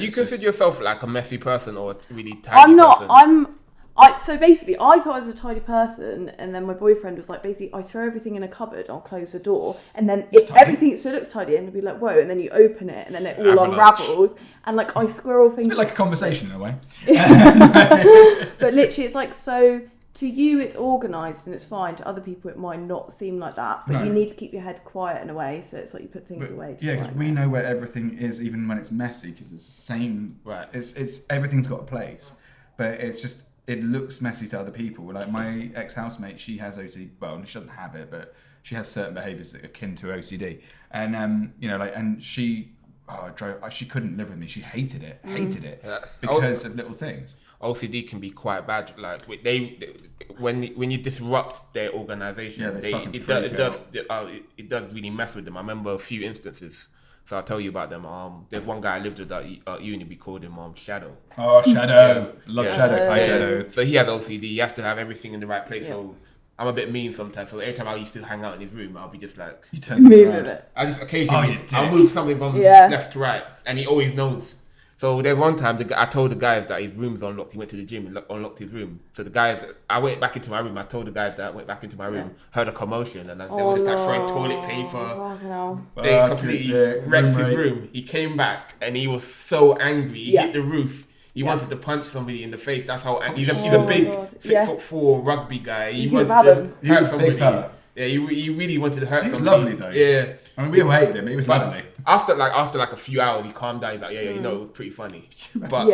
Do you consider yourself like a messy person or a really tidy I'm not. person? So basically, I thought I was a tidy person, and then my boyfriend was like, basically, I throw everything in a cupboard, I'll close the door, and then if everything still looks tidy, and it'll be like, whoa, and then you open it, and then it all unravels, and like I squirrel things. It's a bit like a conversation in a way. But literally, it's like, so to you it's organised and it's fine. To other people, it might not seem like that, but you need to keep your head quiet in a way. So it's like you put things away. Yeah, because we know where everything is, even when it's messy, because it's the same. Right, it's everything's got a place, but it's just. It looks messy to other people. Like my ex-housemate, she has OCD. Well, she doesn't have it, but she has certain behaviours akin to OCD. And and she couldn't live with me. She hated it because of little things. OCD can be quite bad. Like when you disrupt their organisation, it does really mess with them. I remember a few instances. So I'll tell you about them. There's one guy I lived with at uni. We called him Shadow. Oh, Shadow! Love Shadow. Hi, Shadow. So he has OCD. He has to have everything in the right place. Yeah. So I'm a bit mean sometimes. So every time I used to hang out in his room, I'll be just like, you turn things around. I just occasionally I'll move something from left to right, and he always knows. So there's one time I told the guys that his room's unlocked. He went to the gym and unlocked his room. So the guys, I went back into my room. I told the guys that I went back into my room, heard a commotion, and they were just like throwing toilet paper. They completely wrecked his room. He came back and he was so angry. He hit the roof. He wanted to punch somebody in the face. That's how he's a big 6'4" rugby guy. He wanted to hurt somebody. Yeah, he really wanted to hurt somebody. He was lovely though. Yeah. I mean, we all hated him. He was lovely. After a few hours, he calmed down. He's like, it was pretty funny. But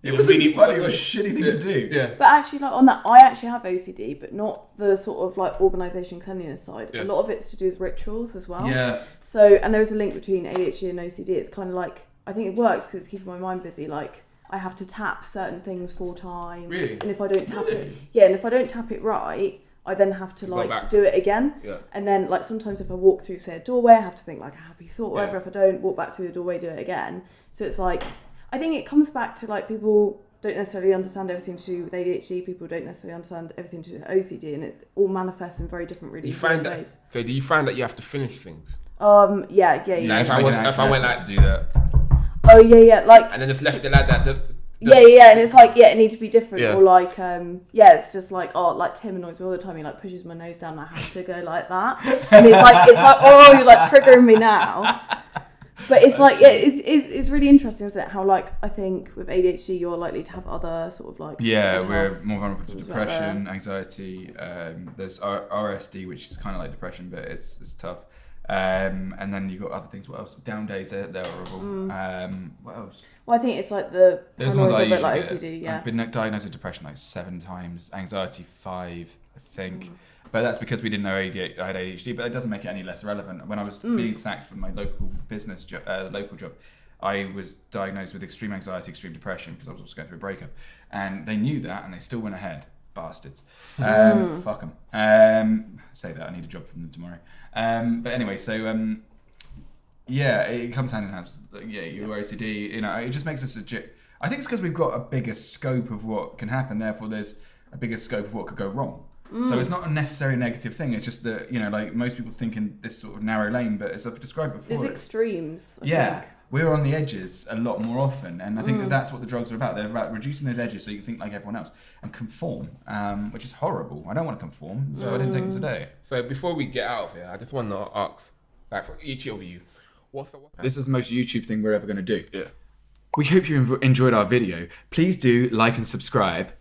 it was really funny. It was a shitty thing to do. Yeah. But actually, like on that, I actually have OCD, but not the sort of like organisation cleanliness side. Yeah. A lot of it's to do with rituals as well. Yeah. So, and there is a link between ADHD and OCD. It's kind of like, I think it works because it's keeping my mind busy. Like, I have to tap certain things 4 times. Really? And if I don't tap it right, I then have to like do it again. Yeah. And then like sometimes if I walk through, say, a doorway, I have to think like a happy thought, whatever. If I don't walk back through the doorway, do it again. So it's like, I think it comes back to like people don't necessarily understand everything to do with ADHD. People don't necessarily understand everything to do with OCD, and it all manifests in very different, really different ways. Okay, do you find that you have to finish things? Yeah. If I went like to do that. Oh yeah, like. And then just left it like that. And it's like, it needs to be different, or like, it's just like, like Tim annoys me all the time. He like pushes my nose down, and I have to go like that, and it's like, oh, you're like triggering me now. But it's like, it's really interesting, isn't it? How like I think with ADHD, you're likely to have other sort of like we're more vulnerable to depression, anxiety. There's RSD, which is kind of like depression, but it's tough. And then you've got other things. What else? Down days, they're horrible. What else? Well, I think it's like the there's ones I usually like get. OCD. Yeah, I've been diagnosed with depression like 7 times, anxiety 5, I think. But that's because we didn't know I had ADHD. But it doesn't make it any less relevant. When I was being sacked from my local business local job, I was diagnosed with extreme anxiety, extreme depression, because I was also going through a breakup, and they knew that, and they still went ahead. Bastards. Fuck them. Say that, I need a job from them tomorrow. But anyway, so it comes hand in hand. Your OCD, it just makes us I think it's because we've got a bigger scope of what can happen. Therefore, there's a bigger scope of what could go wrong. So it's not a necessarily negative thing. It's just that like most people think in this sort of narrow lane. But as I've described before, there's extremes. I think. We're on the edges a lot more often, and I think that's what the drugs are about. They're about reducing those edges so you can think like everyone else and conform, which is horrible. I don't want to conform, so I didn't take them today. So before we get out of here, I just want to ask, like, for each of you, this is the most YouTube thing we're ever going to do. Yeah. We hope you enjoyed our video. Please do like and subscribe.